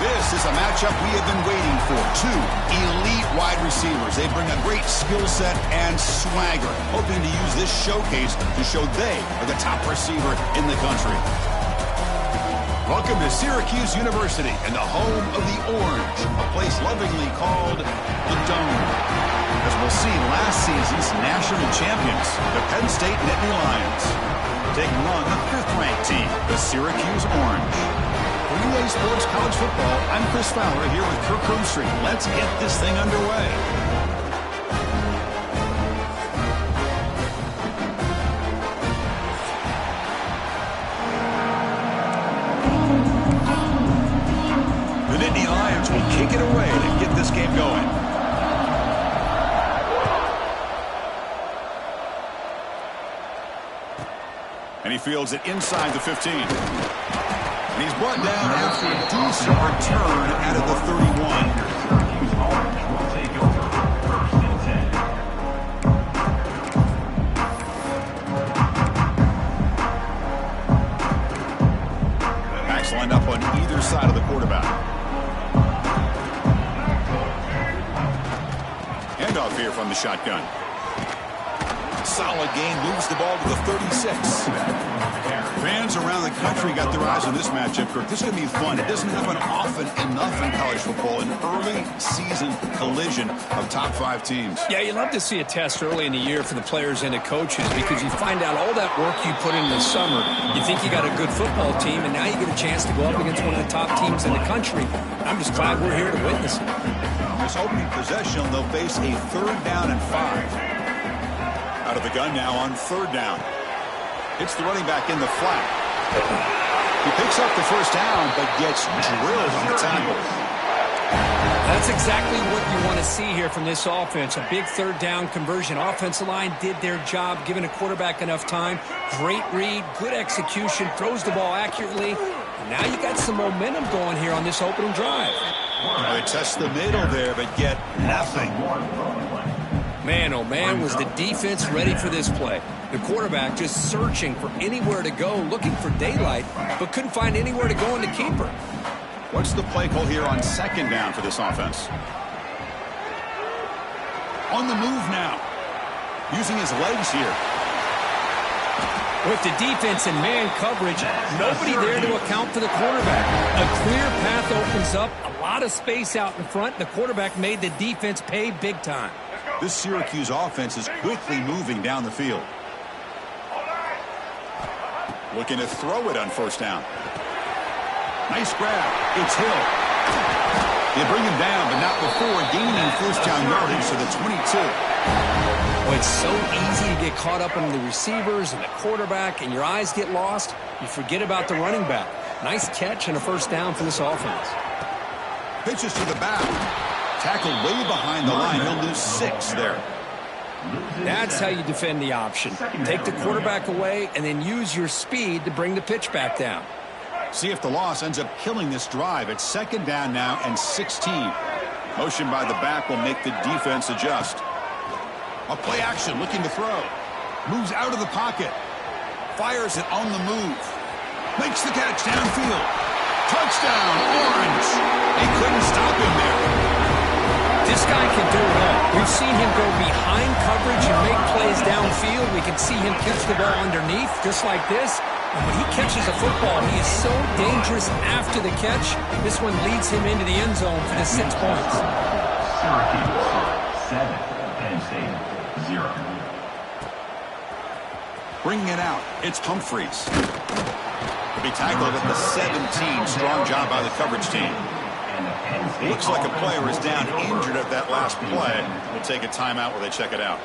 This is a matchup we have been waiting for. Two elite wide receivers. They bring a great skill set and swagger, hoping to use this showcase to show they are the top receiver in the country. Welcome to Syracuse University and the home of the Orange, a place lovingly called the Dome. As we'll see, last season's national champions, the Penn State Nittany Lions, taking on the fifth-ranked team, the Syracuse Orange. For UA Sports College Football, I'm Chris Fowler here with Kirk Krumstreet. Let's get this thing underway. The Nittany Lions will kick it away to get this game going. And he fields it inside the 15. And he's brought down after a decent return out of the 31. Backs lined up on either side of the quarterback. Handoff here from the shotgun. solid gain, moves the ball to the 36. Fans around the country got their eyes on this matchup, Kirk. This is going to be fun. It doesn't happen often enough in college football, an early season collision of top 5 teams. Yeah, you love to see a test early in the year for the players and the coaches because you find out all that work you put in the summer. You think you got a good football team, and now you get a chance to go up against one of the top teams in the country. I'm just glad we're here to witness it. This opening possession, they'll face a 3rd down and 5. Out of the gun now on 3rd down. It's the running back in the flat. He picks up the first down, but gets drilled on the tackle. That's exactly what you want to see here from this offense. A big 3rd down conversion. Offensive line did their job, giving a quarterback enough time. Great read, good execution, throws the ball accurately. And now you got some momentum going here on this opening drive. Well, they test the middle there, but get nothing. Man, oh man, was the defense ready for this play. The quarterback just searching for anywhere to go, looking for daylight, but couldn't find anywhere to go in the keeper. What's the play call here on 2nd down for this offense? On the move now. Using his legs here. With the defense and man coverage, nobody there to account for the quarterback. A clear path opens up, a lot of space out in front. The quarterback made the defense pay big time. This Syracuse offense is quickly moving down the field. Looking to throw it on 1st down. Nice grab. It's Hill. They bring him down, but not before gaining 1st down yardage to the 22. Well, it's so easy to get caught up in the receivers and the quarterback, and your eyes get lost. You forget about the running back. Nice catch and a 1st down for this offense. Pitches to the back. Tackled way behind the line. He'll lose 6 there. That's how you defend the option. Take the quarterback away and then use your speed to bring the pitch back down. See if the loss ends up killing this drive. It's 2nd down now and 16. Motion by the back will make the defense adjust. A play action looking to throw. Moves out of the pocket. Fires it on the move. Makes the catch downfield. Touchdown, Orange. They couldn't stop him there. This guy can do it all. We've seen him go behind coverage and make plays downfield. We can see him catch the ball underneath, just like this. And when he catches a football, he is so dangerous after the catch. This one leads him into the end zone for the 6 points. Syracuse 7, Penn State 0. Bringing it out, it's Humphreys. Be tackled at the 17. Strong job by the coverage team. Looks like a player is down injured at that last play. We'll take a timeout while they check it out.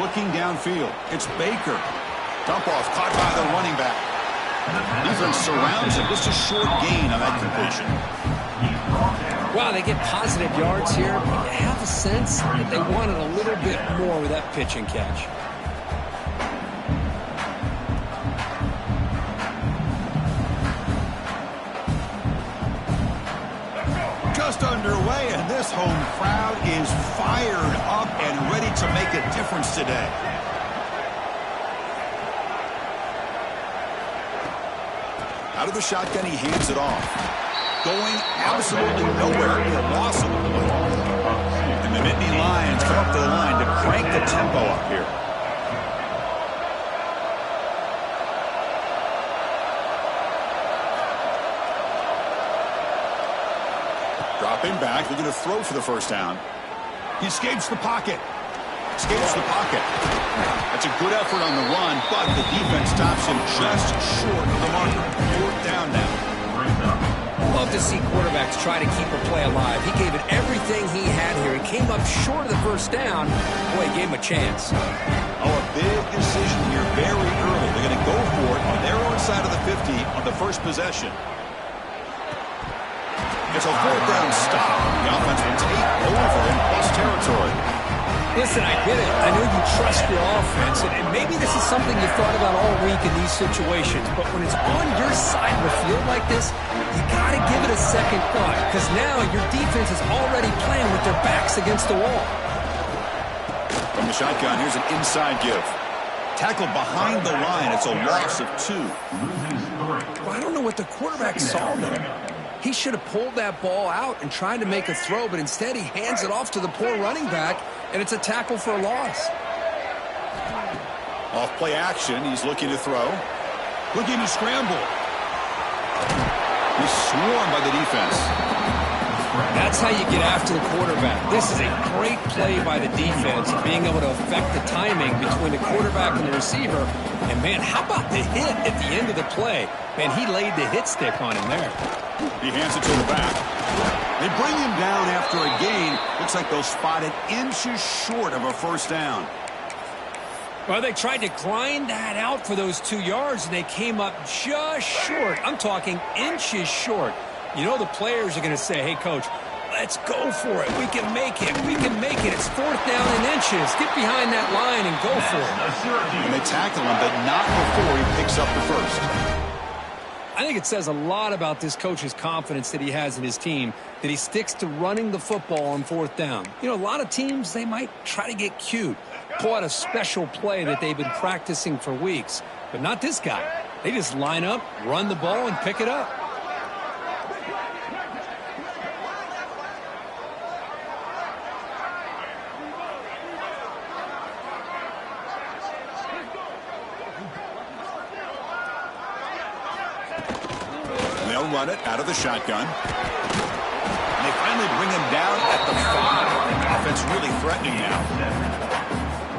Looking downfield, it's Baker. Dump off caught by the running back. Defense surrounds him. Just a short gain on that completion. Wow, they get positive yards here. But you have a sense that they wanted a little bit more with that pitch and catch. Just underway, and this home crowd is fired up and ready to make a difference today. Out of the shotgun, he hands it off. Going absolutely nowhere. Awesome. And the Nittany Lions come up to the line to crank the tempo up here. Dropping back, looking to throw for the 1st down. He escapes the pocket. Escapes the pocket. That's a good effort on the run, but the defense stops him just short of the marker. 4th down now. Love to see quarterbacks try to keep a play alive. He gave it everything he had here. He came up short of the 1st down. Boy, he gave him a chance. Oh, a big decision here very early. They're going to go for it on their own side of the 50 on the first possession. It's a 4th down stop. The offense will take over in plus territory. Listen, I get it. I know you trust your offense, and maybe this is something you thought about all week in these situations, but when it's on your side of the field like this, you got to give it a second thought, because now your defense is already playing with their backs against the wall. From the shotgun, here's an inside give. Tackled behind the line. It's a loss of 2. Well, I don't know what the quarterback saw there. He should have pulled that ball out and tried to make a throw, but instead he hands it off to the poor running back, and it's a tackle for a loss. Off play action, he's looking to throw. Looking to scramble. He's swarmed by the defense. That's how you get after the quarterback. This is a great play by the defense, being able to affect the timing between the quarterback and the receiver. And, man, how about the hit at the end of the play? Man, he laid the hit stick on him there. He hands it to the back. They bring him down after a gain. Looks like they'll spot it inches short of a first down. Well, they tried to grind that out for those 2 yards, and they came up just short. I'm talking inches short. You know the players are going to say, hey, Coach, let's go for it. We can make it. We can make it. It's 4th down in inches. Get behind that line and go for it. And they tackle him, but not before he picks up the first. I think it says a lot about this coach's confidence that he has in his team, that he sticks to running the football on 4th down. You know, a lot of teams, they might try to get cute, pull out a special play that they've been practicing for weeks. But not this guy. They just line up, run the ball, and pick it up. They'll run it out of the shotgun. And they finally bring him down at the 5. Offense really threatening now.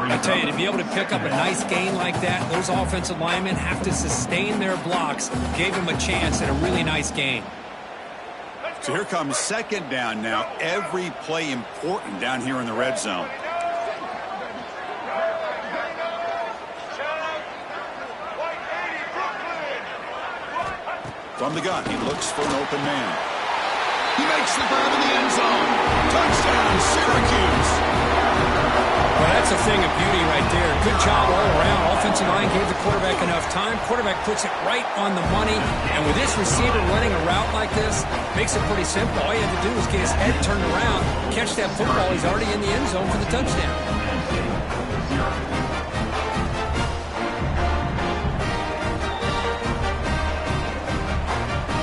I tell you, to be able to pick up a nice gain like that, those offensive linemen have to sustain their blocks. Gave him a chance at a really nice gain. So here comes 2nd down now. Every play important down here in the red zone. From the gun, he looks for an open man. He makes the grab in the end zone. Touchdown, Syracuse. Well, that's a thing of beauty right there. Good job all around. Offensive line gave the quarterback enough time. Quarterback puts it right on the money. And with this receiver running a route like this, makes it pretty simple. All you have to do is get his head turned around, catch that football. He's already in the end zone for the touchdown.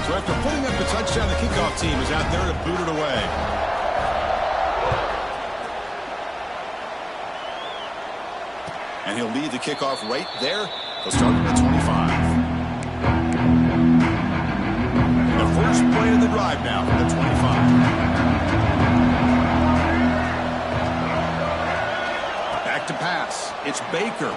So after putting up the touchdown, the kickoff team is out there to boot it away. And he'll lead the kickoff right there. He'll start at the 25. The first play of the drive now from the 25. Back to pass. It's Baker.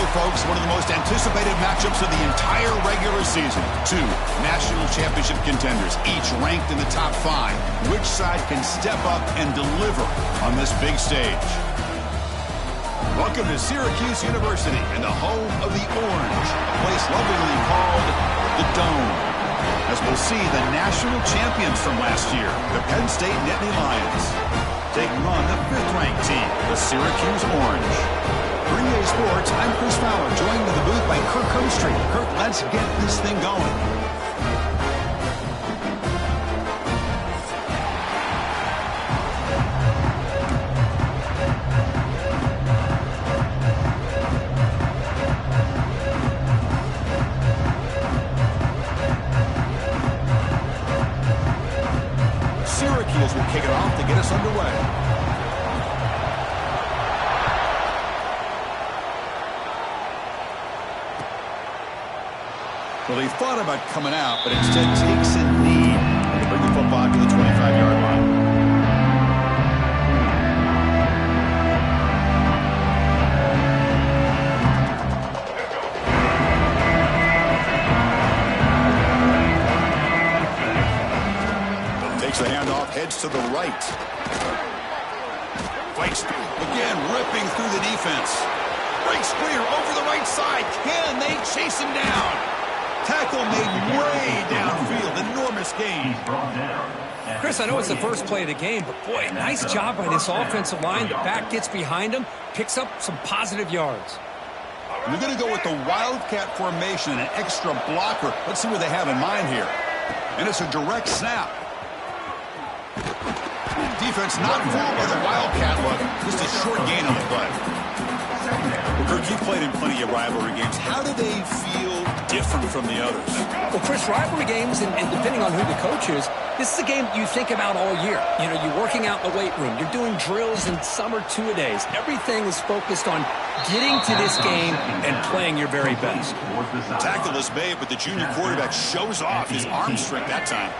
Folks, one of the most anticipated matchups of the entire regular season. 2 national championship contenders, each ranked in the top 5. Which side can step up and deliver on this big stage? Welcome to Syracuse University and the home of the Orange, a place lovingly called the Dome. As we'll see the national champions from last year, the Penn State Nittany Lions. taking on the 5th-ranked team, the Syracuse Orange. For EA Sports, I'm Chris Fowler, joined in the booth by Kirk Herbstreit. Kirk, let's get this thing going. Syracuse will kick it off to get us underway. Well, he thought about coming out, but instead takes a knee to bring the football to the 25-yard line. Takes the handoff, heads to the right. Fights again, ripping through the defense. Breaks clear over the right side. Can they chase him down? Tackle made way downfield. Enormous gain. Chris, I know it's the first play of the game, but boy, nice job by this offensive line. The back gets behind him, picks up some positive yards. We're going to go with the Wildcat formation and an extra blocker. Let's see what they have in mind here. And it's a direct snap. Defense not fooled by the Wildcat look. Just a short gain on the play. Well, Kirk, you played in plenty of rivalry games. How do they feel different from the others? Well, Chris, rivalry games, and depending on who the coach is, this is a game you think about all year. You know, you're working out in the weight room. You're doing drills and summer two-a-days. Everything is focused on getting to this game and playing your very best. Tackle is made, but the junior quarterback shows off his arm strength that time.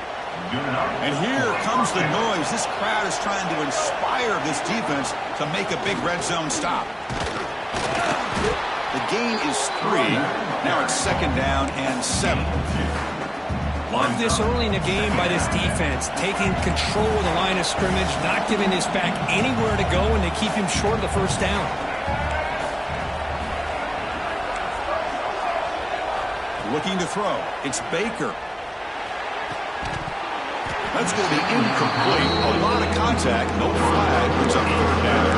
And here comes the noise. This crowd is trying to inspire this defense to make a big red zone stop. The gain is 3. Now it's 2nd down and 7. Love this early in the game by this defense, taking control of the line of scrimmage, not giving this back anywhere to go, and they keep him short of the first down. Looking to throw. It's Baker. That's going to be incomplete. A lot of contact. No flag. It's on 3rd down.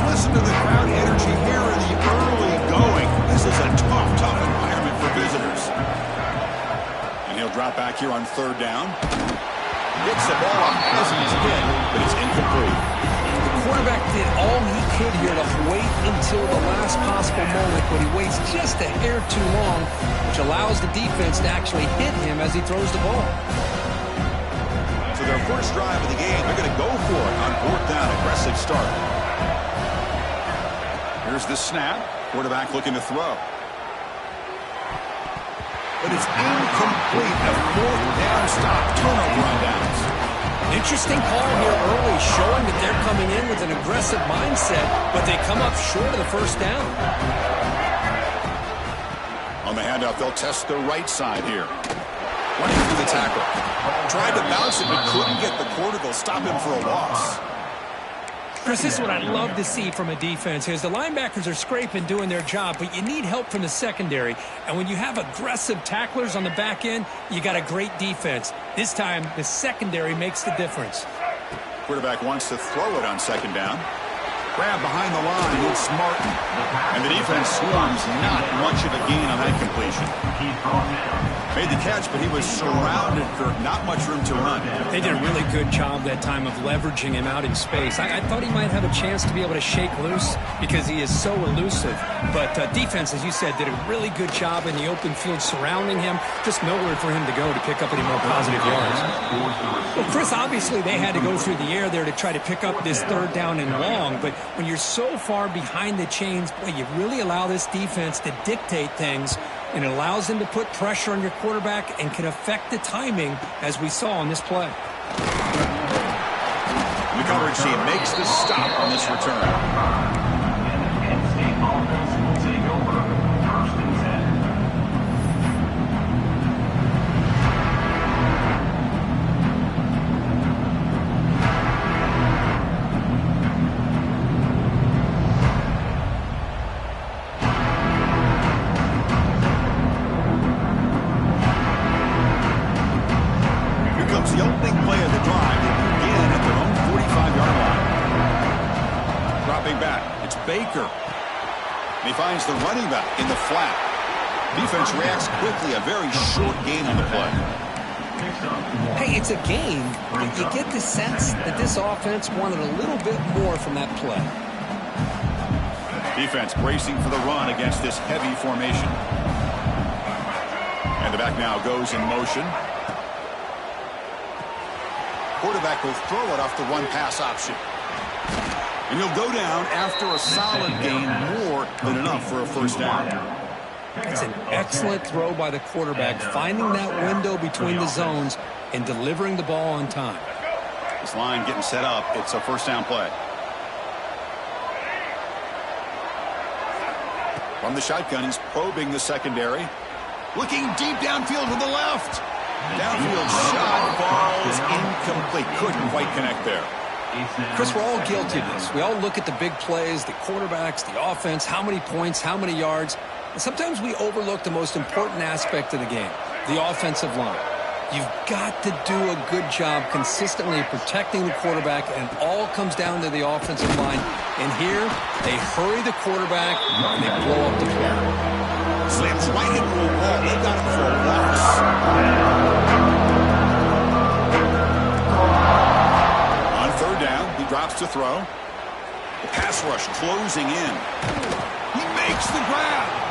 Listen to the crowd energy here in the early going. This is a tough environment for visitors. And he'll drop back here on 3rd down. Gets the ball off as he's hit, but it's incomplete. Quarterback did all he could here to wait until the last possible moment, but he waits just a hair too long, which allows the defense to actually hit him as he throws the ball. So their first drive of the game, they're going to go for it on 4th down. Aggressive start. Here's the snap. Quarterback looking to throw. But it's incomplete. A 4th down stop. Turnover on downs. Interesting call here early, showing that they're coming in with an aggressive mindset, but they come up short of the first down. On the handoff, they'll test the right side here. Running through the tackle. Tried to bounce it, but couldn't get the quarter. They'll stop him for a loss. Chris, this is what I love to see from a defense is the linebackers are scraping, doing their job, but you need help from the secondary. And when you have aggressive tacklers on the back end, you got a great defense. This time, the secondary makes the difference. Quarterback wants to throw it on 2nd down. Grab behind the line, it's Martin. And the defense swarms, not much of a gain on that completion. Made the catch, but he was surrounded, Kirk. Not much room to run. They did a really good job that time of leveraging him out in space. I thought he might have a chance to be able to shake loose because he is so elusive. But defense, as you said, did a really good job in the open field surrounding him. Just nowhere for him to go to pick up any more positive yards. Well, Chris, obviously they had to go through the air there to try to pick up this 3rd down and long. But when you're so far behind the chains, boy, you really allow this defense to dictate things. And it allows them to put pressure on your quarterback and can affect the timing, as we saw on this play. The coverage team makes the stop on this return. play of the drive will begin at their own 45-yard line. Dropping back, it's Baker. And he finds the running back in the flat. Defense reacts quickly, a very short gain on the play. Hey, it's a game, but you get the sense that this offense wanted a little bit more from that play. Defense bracing for the run against this heavy formation. And the back now goes in motion. Quarterback will throw it off the run-pass option. And he'll go down after a solid gain, more than enough for a first down. It's an excellent throw by the quarterback, finding that window between the zones and delivering the ball on time. This line getting set up. It's a first down play. From the shotgun, he's probing the secondary. Looking deep downfield to the left. Downfield shot falls incomplete. Couldn't quite connect there. Chris, we're all guilty of this. We all look at the big plays, the quarterbacks, the offense, how many points, how many yards. And sometimes we overlook the most important aspect of the game, the offensive line. You've got to do a good job consistently protecting the quarterback, and it all comes down to the offensive line. And here, they hurry the quarterback, and they blow up the play. Slams right into a wall. They got him for a loss. On third down, he drops to throw. The pass rush closing in. He makes the grab.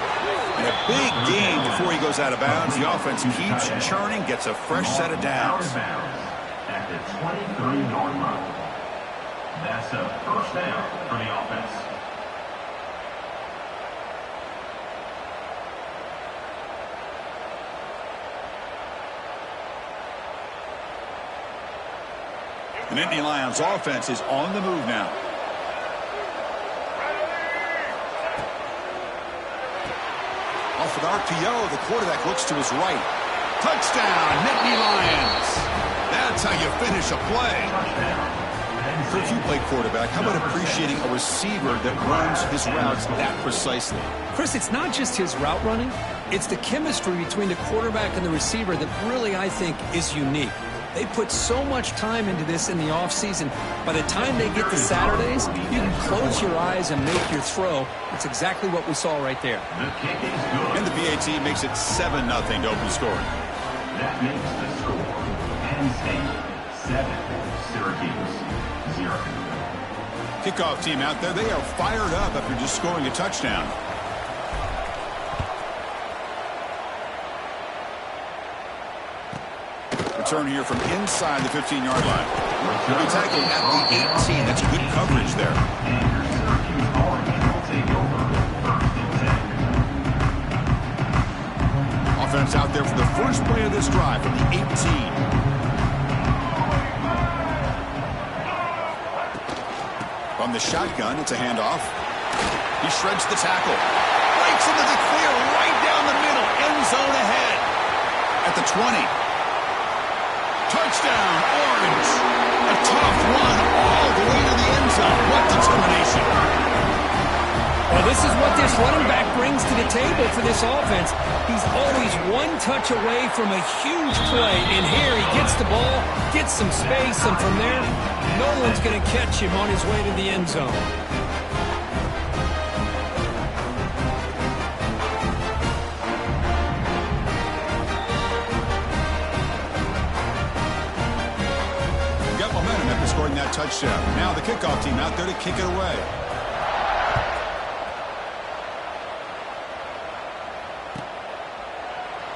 And a big gain before he goes out of bounds. The offense keeps churning, gets a fresh set of downs. At the 23-yard line. That's a first down for the offense. The Nittany Lions offense is on the move now. Off an RPO, the quarterback looks to his right. Touchdown, Nittany Lions. That's how you finish a play. So if you play quarterback, how about appreciating a receiver that runs his routes that precisely? Chris, it's not just his route running. It's the chemistry between the quarterback and the receiver that really, I think, is unique. They put so much time into this in the offseason. By the time they get to Saturdays, you can close your eyes and make your throw. That's exactly what we saw right there. And the PAT makes it 7-0 to open scoring. That makes the score Penn State 7, Syracuse 0. Kickoff team out there, they are fired up after just scoring a touchdown. Return here from inside the 15-yard line. He'll be tackled at the 18. That's good coverage there. Offense out there for the first play of this drive from the 18. From the shotgun, it's a handoff. He shreds the tackle. Breaks into the clear right down the middle. End zone ahead. At the 20. Touchdown, Orange. A tough run all the way to the end zone. What determination. Well, this is what this running back brings to the table for this offense. He's always one touch away from a huge play. And here he gets the ball, gets some space, and from there, no one's going to catch him on his way to the end zone. Scoring that touchdown. Now the kickoff team out there to kick it away.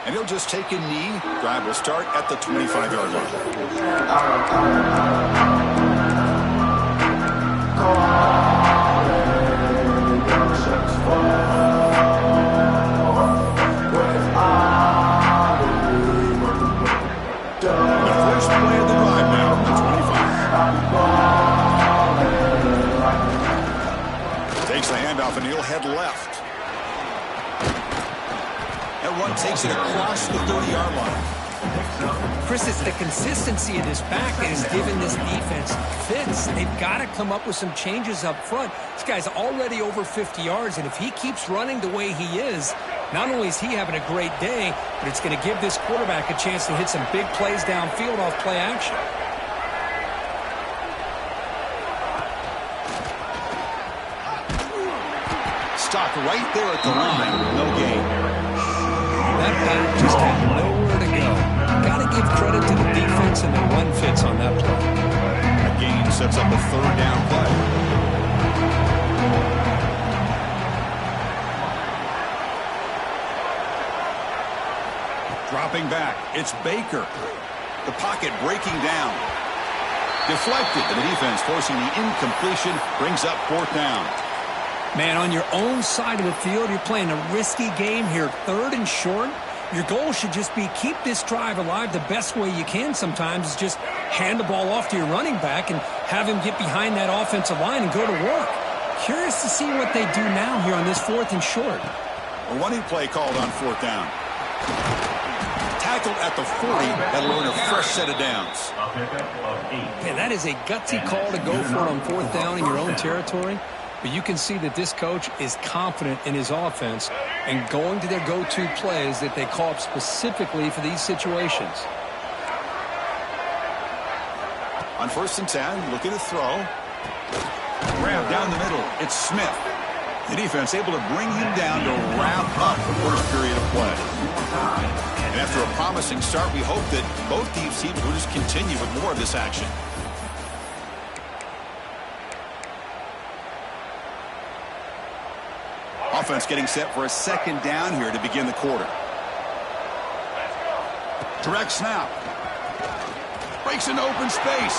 And he'll just take a knee. Drive will start at the 25-yard line. The first play of the drive now, the 25. Takes the handoff and he'll head left. That run takes it across the 30-yard line. Chris, it's the consistency of this back that has given this defense fits. They've got to come up with some changes up front. This guy's already over 50 yards, and if he keeps running the way he is, not only is he having a great day, but it's going to give this quarterback a chance to hit some big plays downfield off play action. stopped right there at the line. No gain. That pack just had nowhere to go. Got to give credit to the defense and the run fits on that play. A gain sets up a third down play. Dropping back, it's Baker. The pocket breaking down. Deflected, and the defense forcing the incompletion, brings up fourth down. Man, on your own side of the field, you're playing a risky game here, third and short. Your goal should just be keep this drive alive the best way you can sometimes is just hand the ball off to your running back and have him get behind that offensive line and go to work. Curious to see what they do now here on this fourth and short. A running play called on fourth down. Tackled at the 40, that'll earn a fresh set of downs. Man, that is a gutsy call to go for it on fourth down in your own territory. But you can see that this coach is confident in his offense and going to their go-to plays that they call up specifically for these situations. On 1st and 10, looking to throw. Grab down the middle. It's Smith. The defense able to bring him down to wrap up the first period of play. And after a promising start, we hope that both these teams will just continue with more of this action. Offense getting set for a second down here to begin the quarter. Direct snap. Breaks into open space.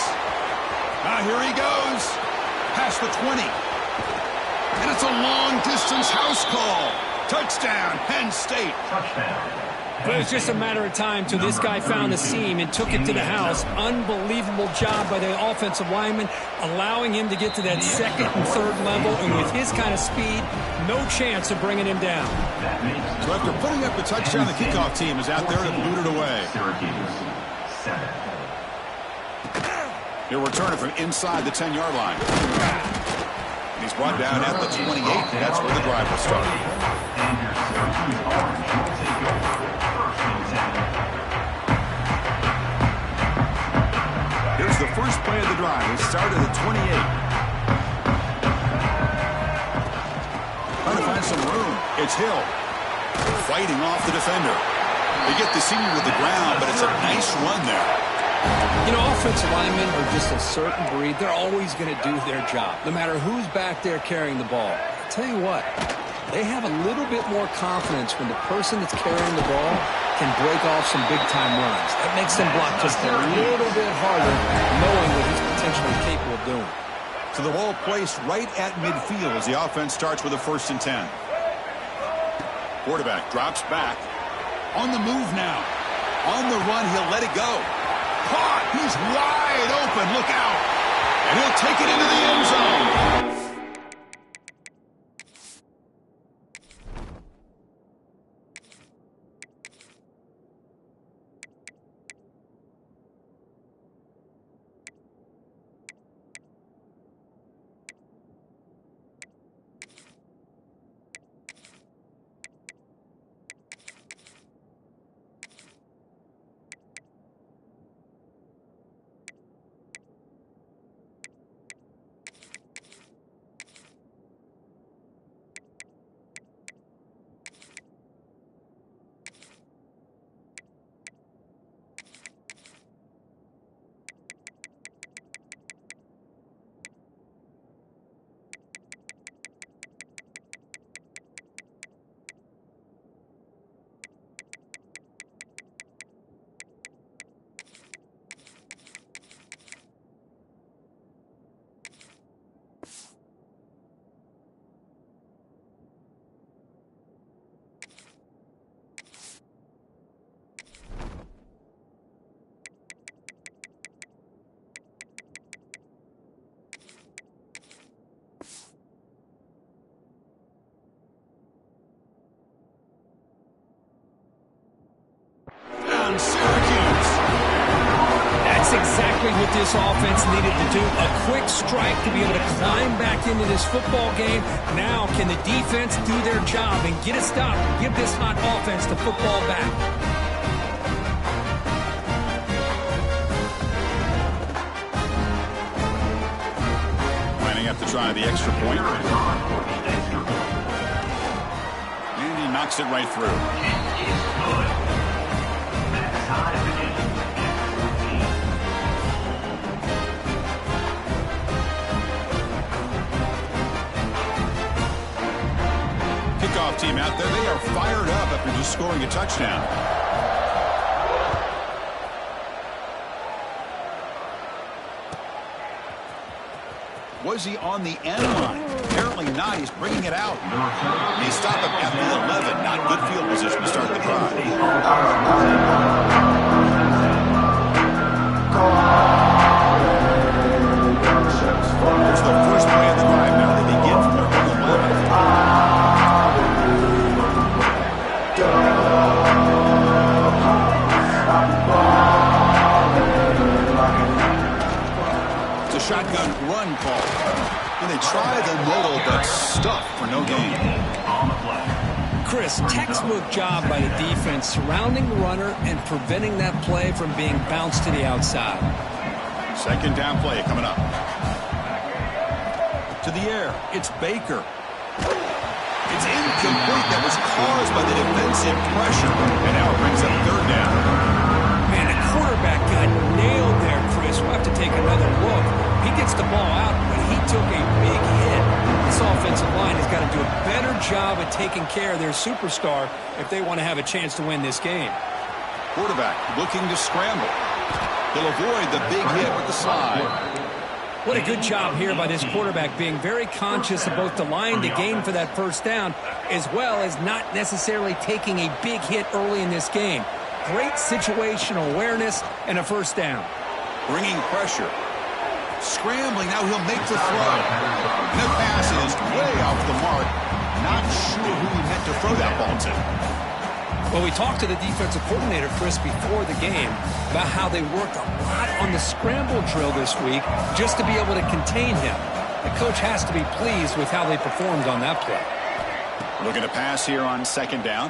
Here he goes. Past the 20. And it's a long-distance house call. Touchdown, Penn State. Touchdown. But it was just a matter of time till this guy found the seam and took it to the house. Unbelievable job by the offensive lineman, allowing him to get to that second and third level. And with his kind of speed, no chance of bringing him down. So after putting up the touchdown, the kickoff team is out there to boot it away. He'll return it from inside the 10-yard line. He's brought down at the 28. That's where the drive will start. Here's the first play of the drive. It started at 28. Trying to find some room. It's Hill. Fighting off the defender. They get the senior to the ground, but it's a nice run there. You know, offensive linemen are just a certain breed. They're always going to do their job, no matter who's back there carrying the ball. I'll tell you what, they have a little bit more confidence when the person that's carrying the ball can break off some big-time runs. That makes them block just a little bit harder, knowing what he's potentially capable of doing. So the ball placed right at midfield as the offense starts with a 1st and 10. Quarterback drops back. On the move now. On the run, he'll let it go. Caught. He's wide open. Look out. And he'll take it into the end zone. Exactly what this offense needed to do. A quick strike to be able to climb back into this football game. Now can the defense do their job and get a stop, give this hot offense the football back. Lining up to try the extra point. knocks it right through. It is good. That ties the game at 14. Kickoff team out there. They are fired up after just scoring a touchdown. Was he on the end line? Apparently not. He's bringing it out. He stopped him at the 11. Not good field position to start the drive. Here's the first play of the drive. Now they begin from their own 11. It's a shotgun run call. And they try the middle, but stuffed for no gain. Chris, textbook job by the defense surrounding the runner and preventing that play from being bounced to the outside. Second down play coming up. To the air, it's Baker. It's incomplete. That was caused by the defensive pressure. And now it brings up third down. Man, the quarterback got nailed there, Chris. We'll have to take another look. He gets the ball out, but he took a big hit. This offensive line has got to do a better job at taking care of their superstar if they want to have a chance to win this game. Quarterback looking to scramble. He'll avoid the big hit with the slide. What a good job here by this quarterback, being very conscious of both the line to gain for that first down, as well as not necessarily taking a big hit early in this game. Great situational awareness and a first down. Bringing pressure. Scrambling, now he'll make the throw. And the pass is way off the mark. Not sure who he meant to throw that ball to. Well, we talked to the defensive coordinator, Chris, before the game about how they worked a lot on the scramble drill this week just to be able to contain him. The coach has to be pleased with how they performed on that play. Looking to pass here on second down.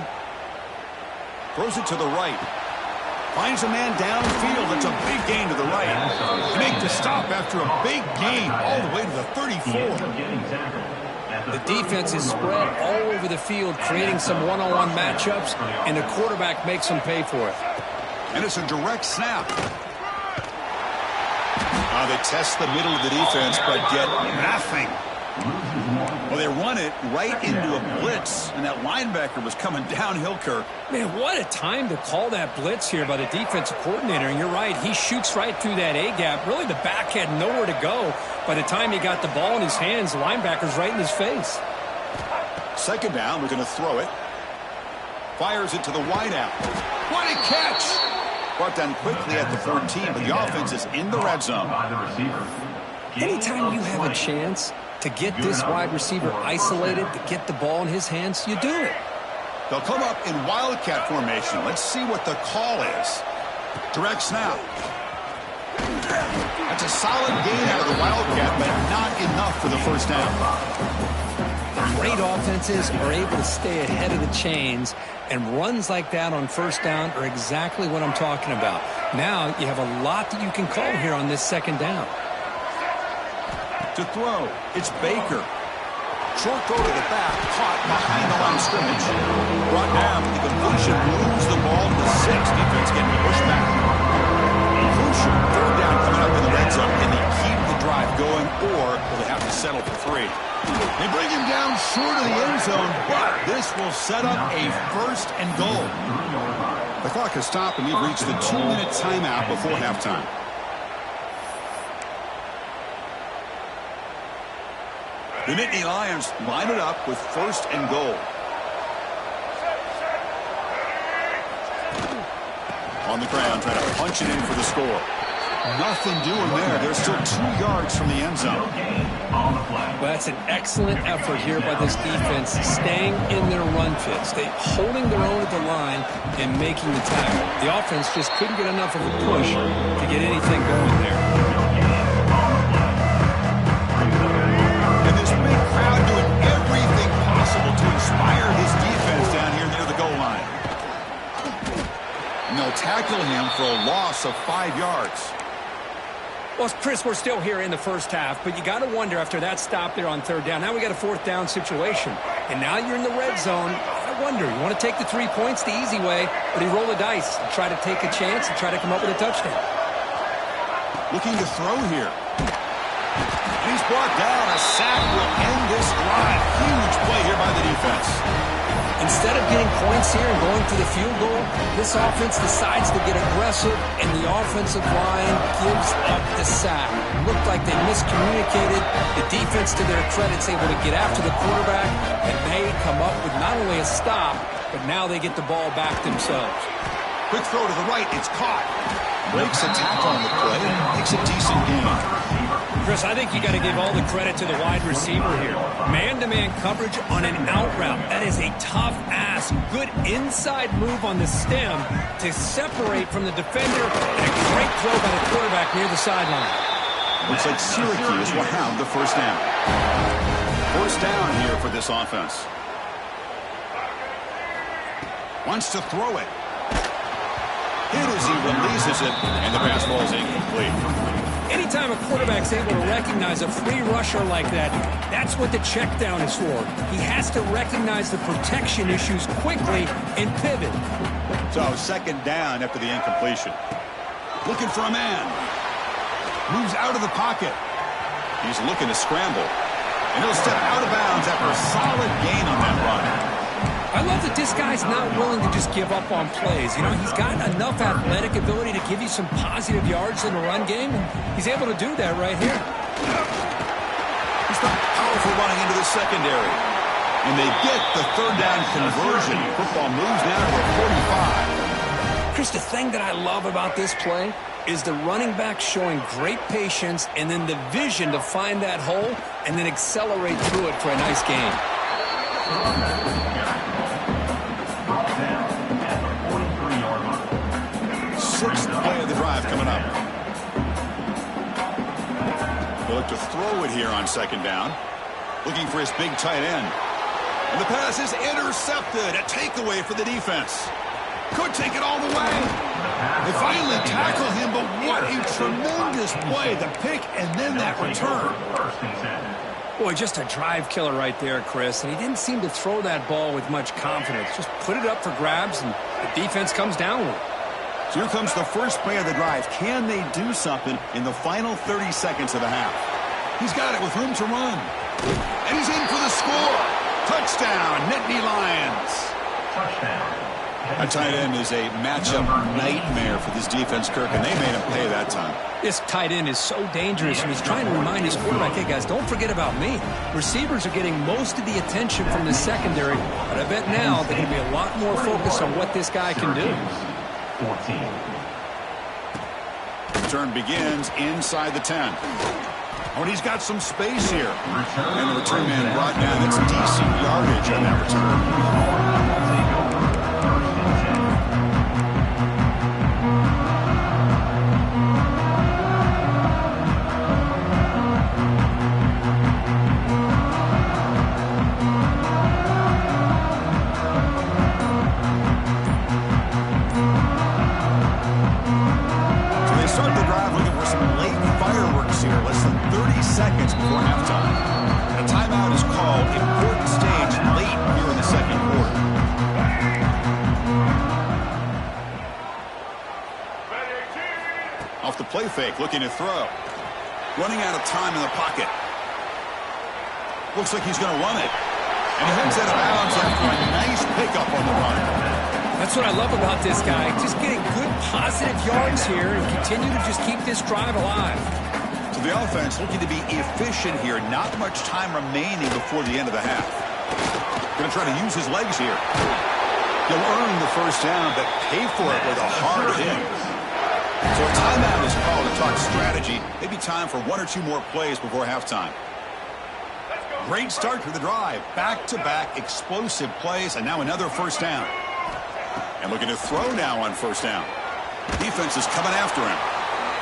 Throws it to the right. Finds a man downfield. That's a big gain to the right. They make the stop after a big gain all the way to the 34. The defense is spread all over the field, creating some one-on-one matchups, and the quarterback makes them pay for it. And it's a direct snap. They test the middle of the defense, but get nothing. Well, they run it right into a blitz, and that linebacker was coming downhill, Kirk. Man, what a time to call that blitz here by the defensive coordinator. And you're right, he shoots right through that A-gap. Really, the back had nowhere to go. By the time he got the ball in his hands, the linebacker's right in his face. Second down, we're going to throw it. Fires it to the wideout. What a catch! Brought down quickly at the 14, but the offense is in the red zone. Anytime you have a chance to get this wide receiver isolated, to get the ball in his hands, you do it. They'll come up in wildcat formation. Let's see what the call is. Direct snap. That's a solid gain out of the wildcat, but not enough for the first down. Great offenses are able to stay ahead of the chains, and runs like that on first down are exactly what I'm talking about. Now you have a lot that you can call here on this second down. To throw, it's Baker. Short throw to the back, caught behind the line of scrimmage. Brought down, the completion moves the ball to the 6. Defense getting pushed back. Crucial third down coming up in the red zone. Can they keep the drive going, or will they have to settle for 3? They bring him down short of the end zone, but this will set up a first and goal. The clock has stopped, and we've reached the 2-minute timeout before halftime. The Nittany Lions line it up with first and goal. On the ground, trying to punch it in for the score. Nothing doing there. They're still 2 yards from the end zone. Well, that's an excellent effort here by this defense, staying in their run fits. They holding their own at the line and making the tackle. The offense just couldn't get enough of a push to get anything going there. And this big crowd doing everything possible to inspire his defense down here near the goal line. And they'll tackle him for a loss of 5 yards. Well, Chris, we're still here in the first half, but you got to wonder after that stop there on third down. Now we got a fourth down situation, and now you're in the red zone. I wonder, you want to take the 3 points the easy way, but he rolled the dice and try to take a chance and try to come up with a touchdown. Looking to throw here. And he's brought down. A sack will end this drive. Huge play here by the defense. Instead of getting points here and going for the field goal, this offense decides to get aggressive, and the offensive line gives up the sack. It looked like they miscommunicated. The defense, to their credit, is able to get after the quarterback, and they come up with not only a stop, but now they get the ball back themselves. Quick throw to the right. It's caught. Breaks a tackle on the play. Makes a decent gain. Chris, I think you got to give all the credit to the wide receiver here. Man-to-man coverage on an out route. That is a tough ass. Good inside move on the stem to separate from the defender. And a great throw by the quarterback near the sideline. Looks like Syracuse will have the first down. First down here for this offense. Wants to throw it. Hit as he releases it, and the pass ball is incomplete. Anytime a quarterback's able to recognize a free rusher like that, that's what the check down is for. He has to recognize the protection issues quickly and pivot. So second down after the incompletion. Looking for a man. Moves out of the pocket. He's looking to scramble. And he'll step out of bounds after a solid gain on that run. I love that this guy's not willing to just give up on plays. You know, he's got enough athletic ability to give you some positive yards in the run game, and he's able to do that right here. He's not powerful running into the secondary. And they get the third down conversion. Football moves now to a 45. Chris, the thing that I love about this play is the running back showing great patience and then the vision to find that hole and then accelerate through it for a nice gain. Sixth play of the drive coming up. He'll look to throw it here on second down. Looking for his big tight end. And the pass is intercepted. A takeaway for the defense. Could take it all the way. They finally tackle him, but what a tremendous play. The pick and then that return. Boy, just a drive killer right there, Chris. And he didn't seem to throw that ball with much confidence. Just put it up for grabs, and the defense comes down with it. So here comes the first play of the drive. Can they do something in the final 30 seconds of the half? He's got it with room to run. And he's in for the score. Touchdown, Nittany Lions. Touchdown. A tight end is a matchup nightmare for this defense, Kirk, and they made him pay that time. This tight end is so dangerous, and he's trying to remind his quarterback, hey, guys, don't forget about me. Receivers are getting most of the attention from the secondary, but I bet now they're going to be a lot more focused on what this guy can do. 14. Return begins inside the 10. Oh, and he's got some space here. And the return man brought down. That's decent yardage on that return. Seconds before halftime. And a timeout is called. Important stage late here in the second quarter. Off the play fake, looking to throw. Running out of time in the pocket. Looks like he's going to run it. And he heads out of bounds after a nice pickup on the run. That's what I love about this guy. Just getting good positive yards here and continue to just keep this drive alive. The offense looking to be efficient here. Not much time remaining before the end of the half. Going to try to use his legs here. He'll earn the first down, but pay for it with a hard hit. So a timeout is called to talk strategy. Maybe time for one or two more plays before halftime. Great start to the drive. Back-to-back explosive plays, and now another first down. And looking to throw now on first down. Defense is coming after him.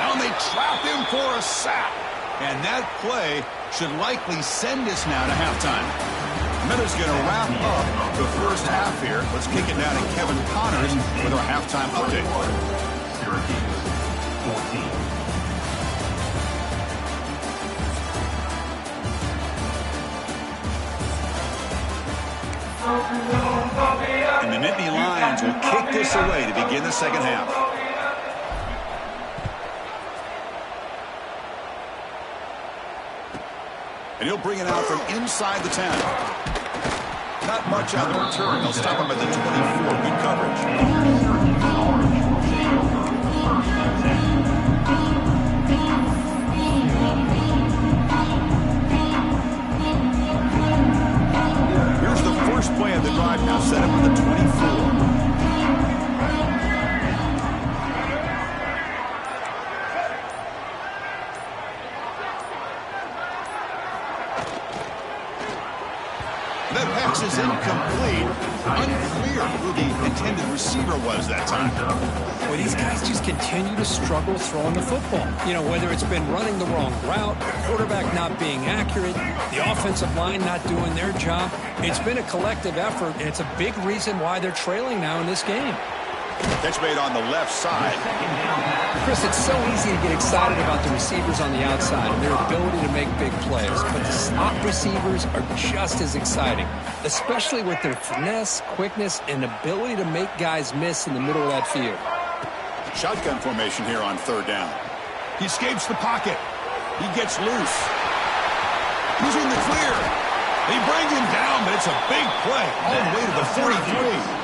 And they trap him for a sack. And that play should likely send us now to halftime. Miller's going to wrap up the first half here. Let's kick it down to Kevin Connors with our halftime update. Syracuse, 14. Bobby. And the Nittany Lions will kick this away to begin the second half. And he'll bring it out from inside the 10. Not much on the return. They'll stop him at the 24. Good coverage. Here's the first play of the drive now. Set up on the 24. That pass is incomplete. Unclear who the intended receiver was that time. Well, these guys just continue to struggle throwing the football. You know, whether it's been running the wrong route, the quarterback not being accurate, the offensive line not doing their job. It's been a collective effort, and it's a big reason why they're trailing now in this game. Catch made on the left side. Chris, it's so easy to get excited about the receivers on the outside and their ability to make big plays, but the slot receivers are just as exciting, especially with their finesse, quickness, and ability to make guys miss in the middle of that field. Shotgun formation here on third down. He escapes the pocket. He gets loose. He's in the clear. They bring him down, but it's a big play all the way to the 43.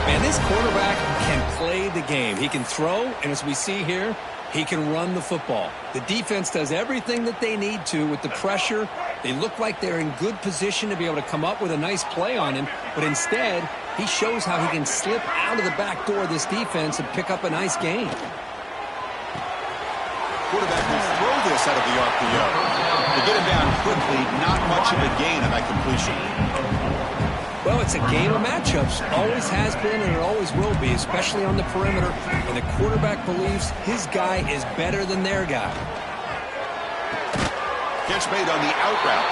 And this quarterback can play the game. He can throw, and as we see here, he can run the football. The defense does everything that they need to with the pressure. They look like they're in good position to be able to come up with a nice play on him, but instead, he shows how he can slip out of the back door of this defense and pick up a nice gain. Quarterback will throw this out of the RPO. To get him down quickly, not much of a gain on that completion. Well, it's a game of matchups. Always has been and it always will be, especially on the perimeter. And the quarterback believes his guy is better than their guy. Catch made on the out route.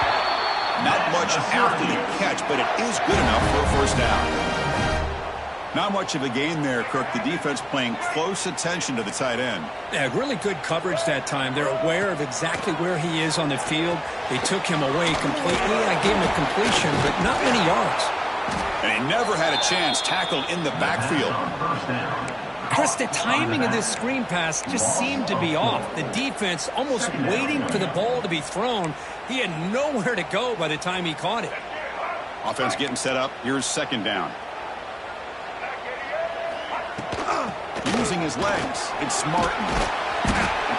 Not much after the catch, but it is good enough for a first down. Not much of a gain there, Kirk. The defense paying close attention to the tight end. Yeah, really good coverage that time. They're aware of exactly where he is on the field. They took him away completely. I gave him a completion, but not many yards. And he never had a chance tackled in the backfield. Chris, the timing of this screen pass just seemed to be off. The defense almost waiting for the ball to be thrown. He had nowhere to go by the time he caught it. Offense getting set up. Here's second down. Using his legs. It's Martin.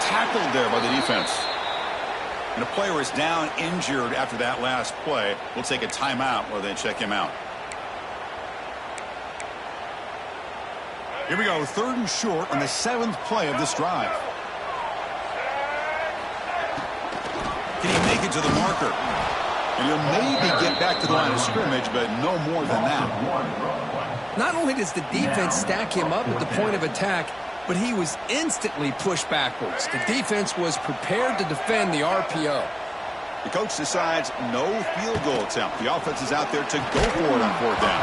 Tackled there by the defense. And the player is down injured after that last play. We'll take a timeout while they check him out. Here we go, third and short on the 7th play of this drive. Can he make it to the marker? And he'll maybe get back to the line of scrimmage, but no more than that. Not only does the defense stack him up at the point of attack, but he was instantly pushed backwards. The defense was prepared to defend the RPO. The coach decides no field goal attempt. The offense is out there to go for it on fourth down.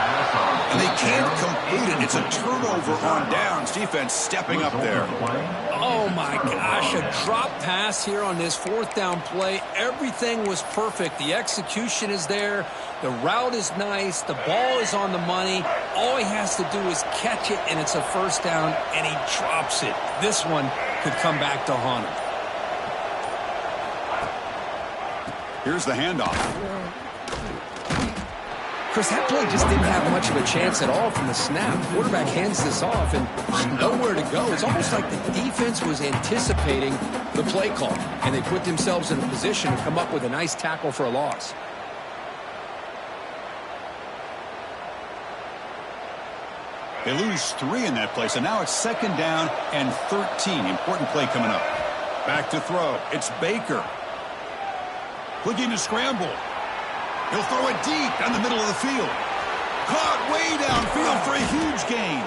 And they can't complete it. It's a turnover on downs. Defense stepping up there. Oh, my gosh. A drop pass here on this fourth down play. Everything was perfect. The execution is there. The route is nice. The ball is on the money. All he has to do is catch it, and it's a first down, and he drops it. This one could come back to haunt him. Here's the handoff. Chris, that play just didn't have much of a chance at all from the snap. Quarterback hands this off, and there's nowhere to go. It's almost like the defense was anticipating the play call, and they put themselves in a position to come up with a nice tackle for a loss. They lose 3 in that play, so now it's second down and 13. Important play coming up. Back to throw. It's Baker. Looking to scramble. He'll throw it deep down the middle of the field. Caught way downfield for a huge gain.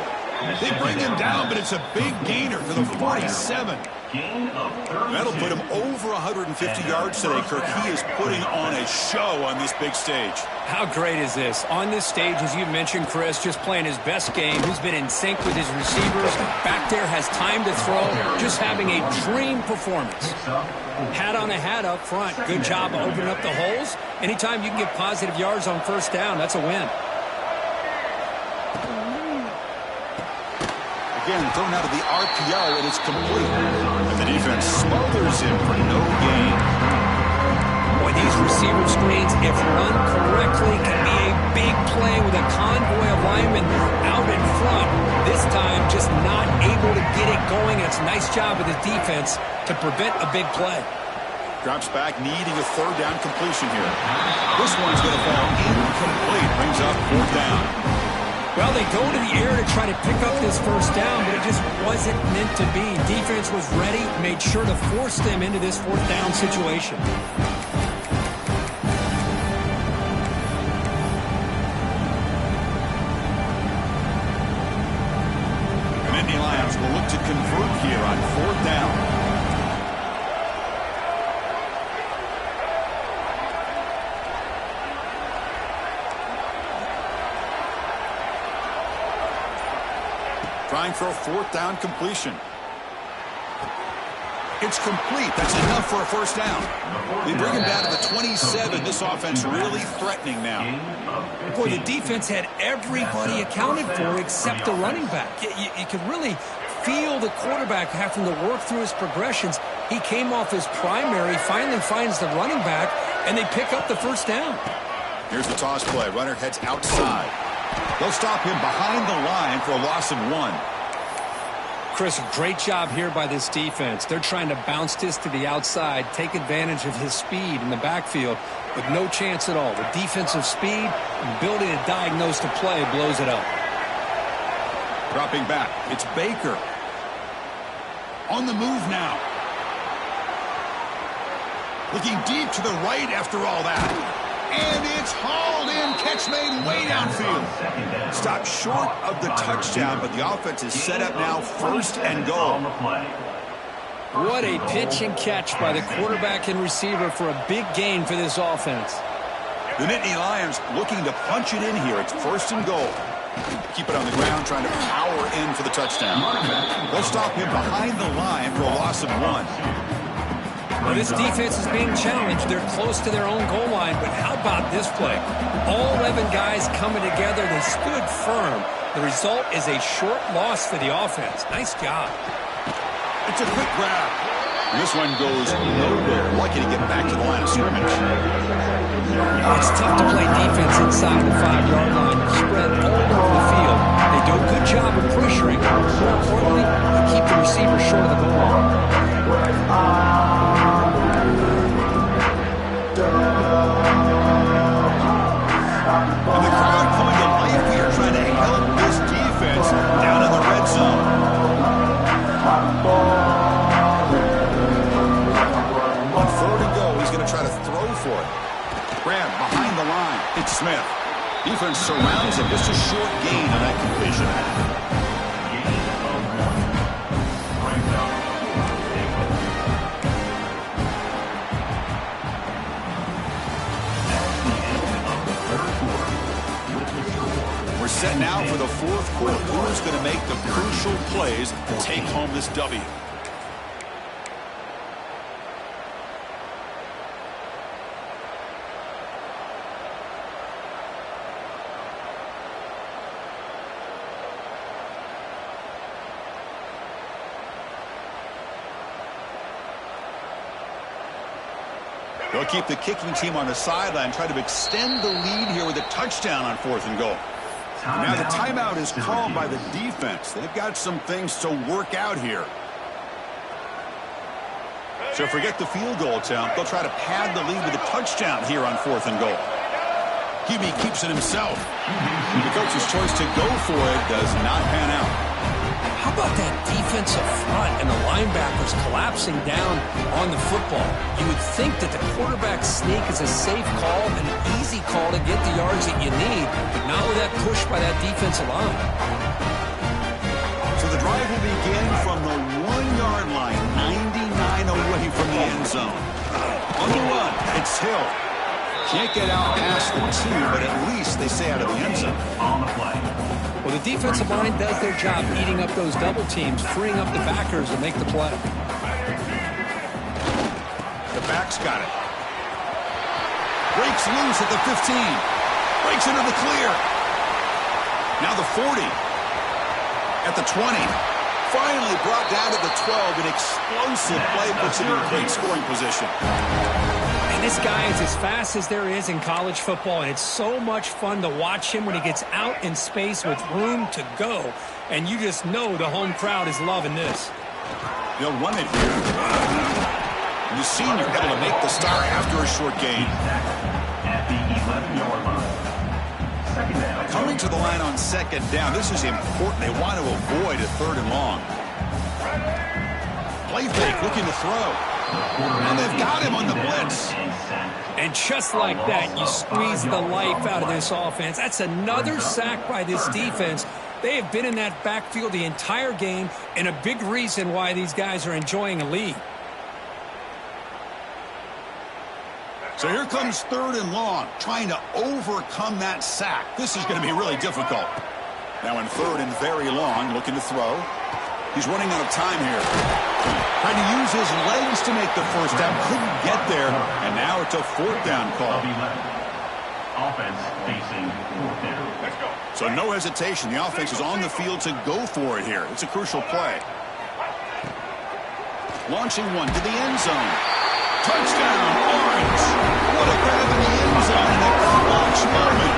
They bring him down, but it's a big gainer for the 47. That'll put him over 150 yards today, Kirk. He is putting on a show on this big stage. How great is this? On this stage, as you mentioned, Chris, just playing his best game. He's been in sync with his receivers. Back there, has time to throw. Just having a dream performance. Hat on a hat up front. Good job of opening up the holes. Anytime you can get positive yards on first down, that's a win. again, thrown out of the RPO, and it's complete. And the defense smothers him for no gain. Boy, these receiver screens, if run correctly, can be a big play with a convoy of linemen out in front. This time, just not able to get it going. It's a nice job of the defense to prevent a big play. Drops back, needing a third down completion here. This one's going to fall incomplete. Brings up fourth down. Well, they go to the air to try to pick up this first down, but it just wasn't meant to be. Defense was ready, made sure to force them into this fourth down situation. The Lions will look to convert here on fourth down. Trying for a fourth down completion. It's complete. That's enough for a first down. They bring him down to the 27. This offense really threatening now. Boy, the defense had everybody accounted for except the running back. You could really feel the quarterback having to work through his progressions. He came off his primary, finally finds the running back, and they pick up the first down. Here's the toss play. Runner heads outside. They'll stop him behind the line for a loss of 1. Chris, great job here by this defense. They're trying to bounce this to the outside, take advantage of his speed in the backfield, but no chance at all. The defensive speed, ability to diagnose the play, blows it up. Dropping back, it's Baker. On the move now. Looking deep to the right after all that. And it's hauled in. Catch made way downfield. Stopped short of the touchdown, but the offense is set up now first and goal. What a pitch and catch by the quarterback and receiver for a big gain for this offense. The Nittany Lions looking to punch it in here. It's first and goal. Keep it on the ground, trying to power in for the touchdown. They'll stop him behind the line for a loss of 1. Well, this defense is being challenged. They're close to their own goal line, but how about this play? All 11 guys coming together. They stood firm. The result is a short loss for the offense. Nice job. It's a quick grab. And this one goes nowhere. Lucky to get back to the line of scrimmage. It's tough to play defense inside the 5-yard line. Spread all over the field. They do a good job of pressuring. More importantly, they keep the receiver short of the goal line. And the crowd coming to life here, trying to help this defense down in the red zone. On third and go, he's going to try to throw for it. Grab behind the line. It's Smith. Defense surrounds him. Just a short gain on that completion. We're set now for the fourth quarter. Who's going to make the crucial plays to take home this W? They'll keep the kicking team on the sideline, try to extend the lead here with a touchdown on fourth and goal. Now the timeout is called by the defense. They've got some things to work out here. So forget the field goal attempt. They'll try to pad the lead with a touchdown here on fourth and goal. QB keeps it himself. The coach's choice to go for it does not pan out. How about that defensive front and the linebackers collapsing down on the football? You would think that the quarterback sneak is a safe call, an easy call to get the yards that you need, but not with that push by that defensive line. So the drive will begin from the 1-yard line, 99 away from the end zone. On the run, it's Hill. Can't get out past the 2, but at least they stay out of the end zone. On the play. Well, the defensive line does their job eating up those double teams, freeing up the backers to make the play. The back's got it. Breaks loose at the 15. Breaks into the clear. Now the 40. At the 20. Finally brought down to the 12. An explosive play puts him in great scoring position. And this guy is as fast as there is in college football, and it's so much fun to watch him when he gets out in space with room to go. And you just know the home crowd is loving this. They'll run it here. The senior able to make the start after a short gain. At the 11-yard line. Second down. Coming to the line on second down. This is important. They want to avoid a 3rd and long. Play fake, looking to throw. And they've got him on the blitz. And just like that, you squeeze the life out of this offense. That's another sack by this defense. They have been in that backfield the entire game, and a big reason why these guys are enjoying a lead. So here comes 3rd and long, trying to overcome that sack. This is going to be really difficult. Now in 3rd and very long, looking to throw. He's running out of time here. Trying to use his legs to make the first down. Couldn't get there, and now it's a 4th down call. Offense facing 4th down. Let's go. So no hesitation. The offense is on the field to go for it here. It's a crucial play. Launching one to the end zone. Touchdown, Orange. What a grab in the end zone in a clutch moment.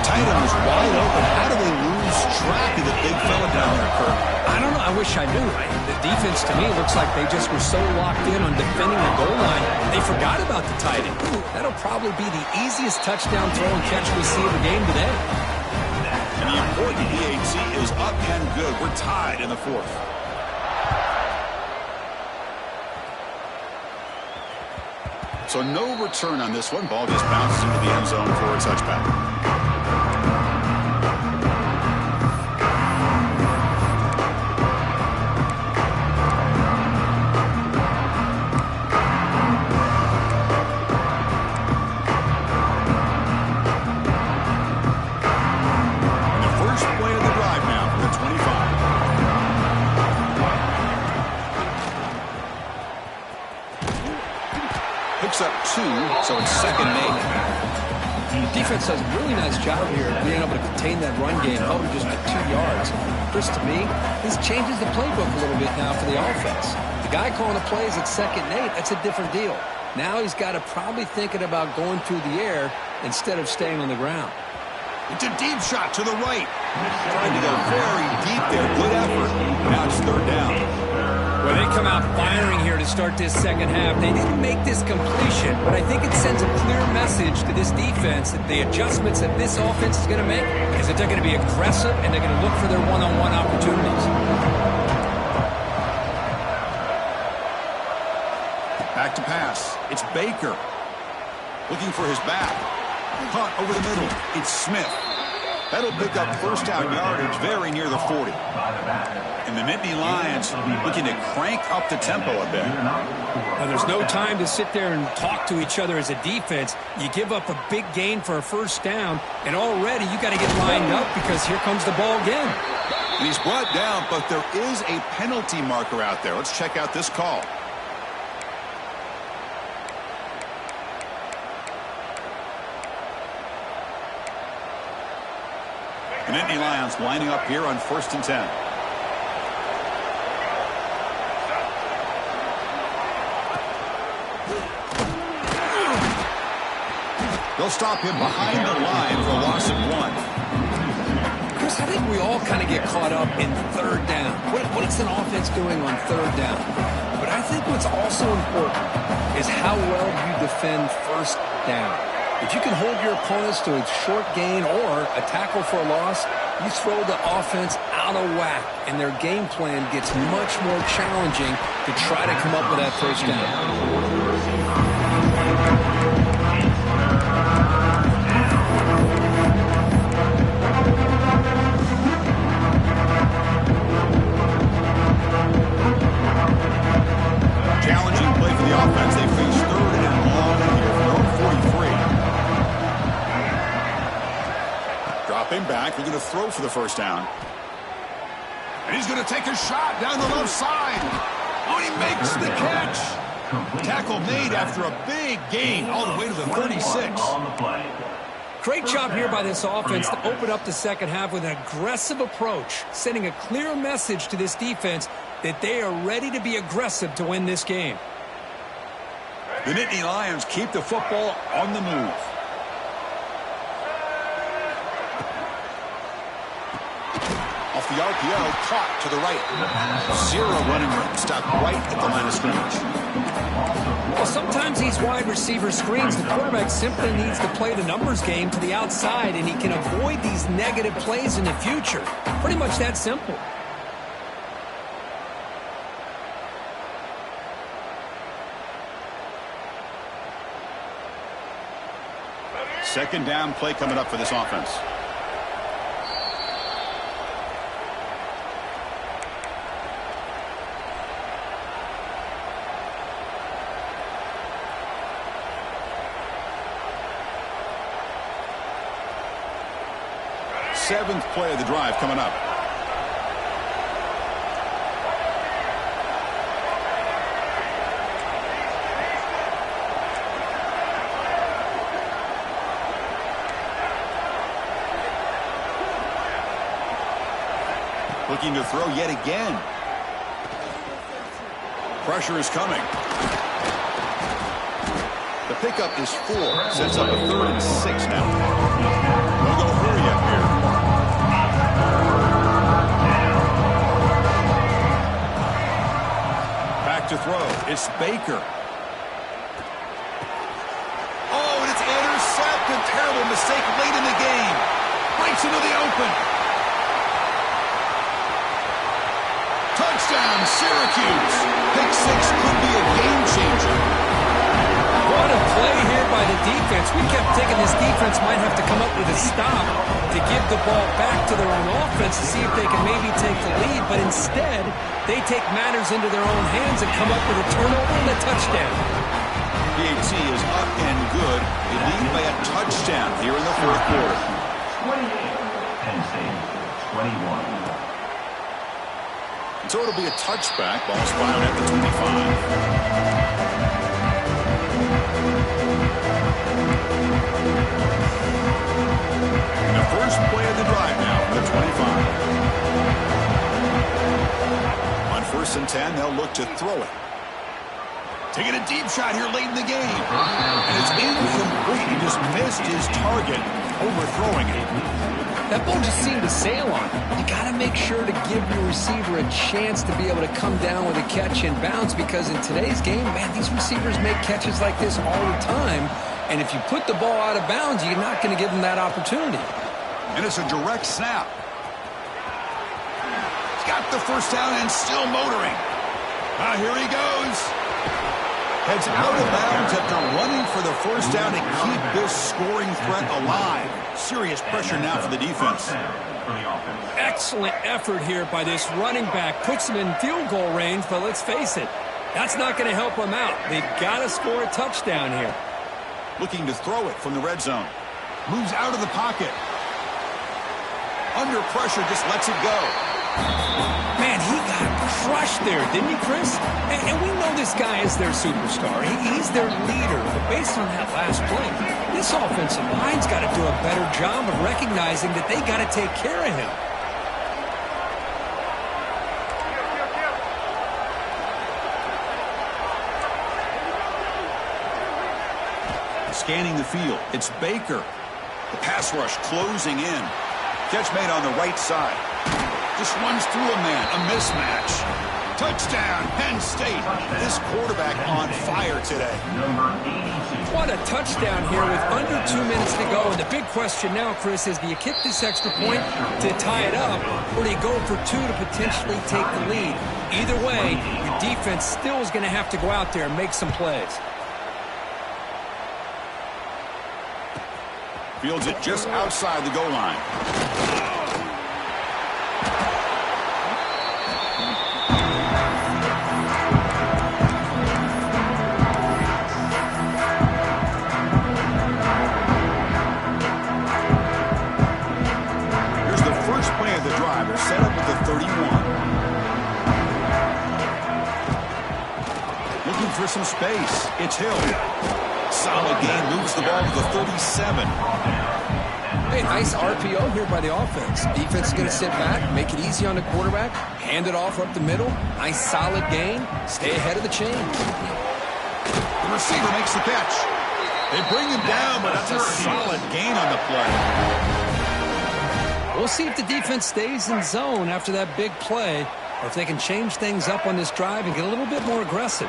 Tight end was wide open. How do they lose track of the big fella down there, Kirk? I don't know. I wish I knew. The defense, to me, looks like they just were so locked in on defending the goal line, they forgot about the tight end. That'll probably be the easiest touchdown throw and catch we see in the game today. And the important EAT is up and good. We're tied in the 4th. So no return on this one. Ball just bounces into the end zone for a touchback. Up 2, so it's 2nd and 8. Defense does a really nice job here of being able to contain that run game, held him just at 2 yards. Chris, to me, this changes the playbook a little bit now for the offense. The guy calling the plays at 2nd and 8, that's a different deal. Now he's got to probably thinking about going through the air instead of staying on the ground. It's a deep shot to the right. Trying to go very deep there. Good effort. Now it's 3rd down. Well, they come out firing here to start this second half. They didn't make this completion, but I think it sends a clear message to this defense that the adjustments that this offense is going to make is that they're going to be aggressive and they're going to look for their one-on-one opportunities. Back to pass. It's Baker. Looking for his back. Hunt over the middle. It's Smith. That'll pick up first down yardage very near the 40. And the Nittany Lions looking to crank up the tempo a bit. Now, there's no time to sit there and talk to each other as a defense. You give up a big gain for a first down, and already you got to get lined up because here comes the ball again. And he's brought down, but there is a penalty marker out there. Let's check out this call. The Nittany Lions lining up here on 1st and 10. They'll stop him behind the line for a loss of 1. Chris, I think we all kind of get caught up in 3rd down. What is an offense doing on 3rd down? But I think what's also important is how well you defend 1st down. If you can hold your opponents to a short gain or a tackle for a loss, you throw the offense out of whack, and their game plan gets much more challenging to try to come up with that first down. Challenging play for the offense. They face 3rd and long here from their own 43. Dropping back, they're going to throw for the first down. And he's going to take a shot down the left side. Oh, he makes the catch. Tackle made after a big gain all the way to the 36. Great job here by this offense to open up the second half with an aggressive approach, sending a clear message to this defense that they are ready to be aggressive to win this game. The Nittany Lions keep the football on the move. Off the RPO, caught to the right. Zero running room, stopped right at the line of scrimmage. Well, sometimes these wide receiver screens, the quarterback simply needs to play the numbers game to the outside, and he can avoid these negative plays in the future. Pretty much that simple. Second down play coming up for this offense. Seventh play of the drive coming up. Looking to throw yet again. Pressure is coming. The pickup is 4. Sets up a 3rd and 6 now. They'll go hurry up here. Back to throw. It's Baker. Oh, and it's intercepted. Terrible mistake late in the game. Breaks into the open. Touchdown, Syracuse. Pick 6 could be a game changer. What a play here by the defense. We kept thinking this defense might have to come up with a stop to give the ball back to their own offense to see if they can maybe take the lead. But instead, they take matters into their own hands and come up with a turnover and a touchdown. PAT is up and good. They lead by a touchdown here in the fourth quarter. 28, Penn State, 21. So it'll be a touchback. Ball's fired at the 25. The first play of the drive now for the 25. On 1st and 10, they'll look to throw it. Taking a deep shot here late in the game. And it's incomplete. He just missed his target, overthrowing it. That ball just seemed to sail on him. You got to make sure to give your receiver a chance to be able to come down with a catch and bounce, because in today's game, man, these receivers make catches like this all the time. And if you put the ball out of bounds, you're not going to give them that opportunity. And it's a direct snap. He's got the first down and still motoring. Here he goes. Heads out of bounds after running for the first down to keep this scoring threat alive. Serious pressure now for the defense. Excellent effort here by this running back. Puts him in field goal range, but let's face it, that's not going to help him out. They've got to score a touchdown here. Looking to throw it from the red zone. Moves out of the pocket. Under pressure, just lets it go. Man, he got crushed there, didn't he, Chris? And we know this guy is their superstar. He's their leader. But based on that last play, this offensive line's got to do a better job of recognizing that they got to take care of him. Scanning the field, it's Baker. The pass rush closing in. Catch made on the right side. Just runs through a man, a mismatch. Touchdown, Penn State. This quarterback on fire today. What a touchdown here with under 2 minutes to go. And the big question now, Chris, is do you kick this extra point to tie it up, or do you go for 2 to potentially take the lead? Either way, your defense still is going to have to go out there and make some plays. Fields it just outside the goal line. Here's the first play of the drive. They're set up at the 31. Looking for some space. It's Hill. Solid gain, moves the ball to the 37. Hey, nice RPO here by the offense. Defense is going to sit back, make it easy on the quarterback, hand it off up the middle. Nice solid gain. Stay ahead of the chain. The receiver makes the catch. They bring him down, but that's a solid gain on the play. We'll see if the defense stays in zone after that big play, or if they can change things up on this drive and get a little bit more aggressive.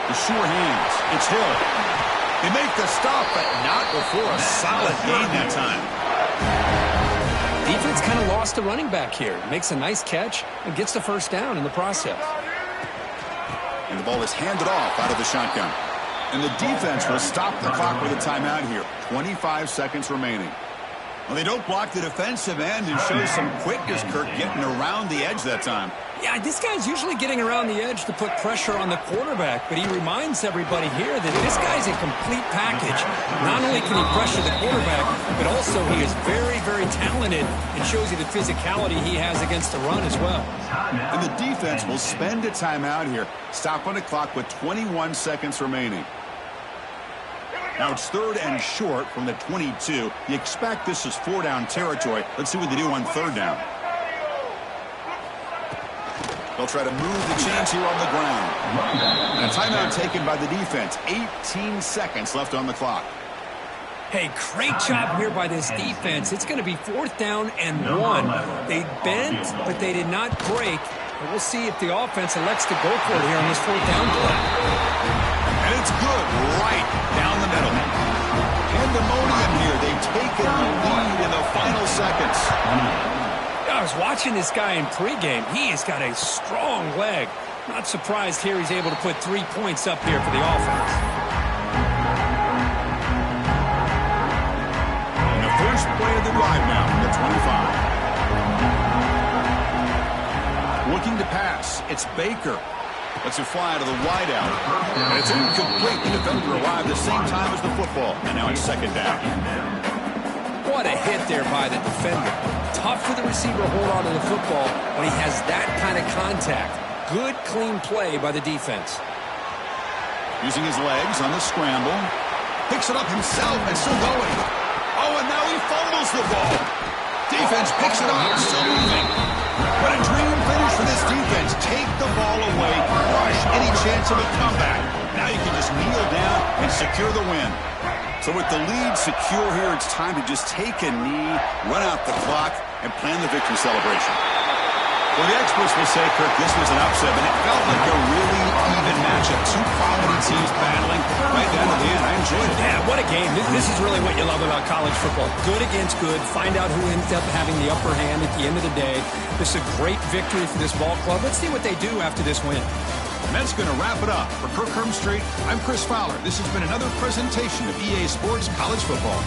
The sure hands. It's Hill. They make the stop, but not before a solid gain that time. Defense kind of lost the running back here. Makes a nice catch and gets the first down in the process. And the ball is handed off out of the shotgun. And the defense will stop the clock with a timeout here. 25 seconds remaining. Well, they don't block the defensive end and show some quickness, Kirk, getting around the edge that time. Yeah, this guy's usually getting around the edge to put pressure on the quarterback, but he reminds everybody here that this guy's a complete package. Not only can he pressure the quarterback, but also he is very, very talented and shows you the physicality he has against the run as well. And the defense will spend a timeout here. Stop on the clock with 21 seconds remaining. Now it's 3rd and short from the 22. You expect this is 4-down territory. Let's see what they do on 3rd down. They'll try to move the chains here on the ground. And a timeout taken by the defense. 18 seconds left on the clock. Hey, great job here by this defense. It's going to be 4th down and 1. They bent, but they did not break. And we'll see if the offense elects to go for it here on this 4th down play. And it's good right down the middle. Pandemonium here. They've taken the lead in the final seconds. I was watching this guy in pregame. He has got a strong leg. Not surprised here he's able to put 3 points up here for the offense. And the first play of the drive now from the 25. Looking to pass. It's Baker. Lets it fly to the wideout. And it's incomplete. The defender arrived the same time as the football. And now it's 2nd down. What a hit there by the defender. Tough for the receiver to hold on to the football when he has that kind of contact. Good, clean play by the defense. Using his legs on the scramble. Picks it up himself and still going. Oh, and now he fumbles the ball. Defense picks it up, still moving. What a dream finish for this defense. Take the ball away, crush any chance of a comeback. Now you can just kneel down and secure the win. So with the lead secure here, it's time to just take a knee, run out the clock, and plan the victory celebration. Well, the experts will say, Kirk, this was an upset, but it felt like a really even matchup. 2 quality teams battling right down to the end. I enjoyed it. Yeah, what a game. This is really what you love about college football. Good against good. Find out who ends up having the upper hand at the end of the day. This is a great victory for this ball club. Let's see what they do after this win. And that's going to wrap it up. For Kirk Hermstreet, I'm Chris Fowler. This has been another presentation of EA Sports College Football.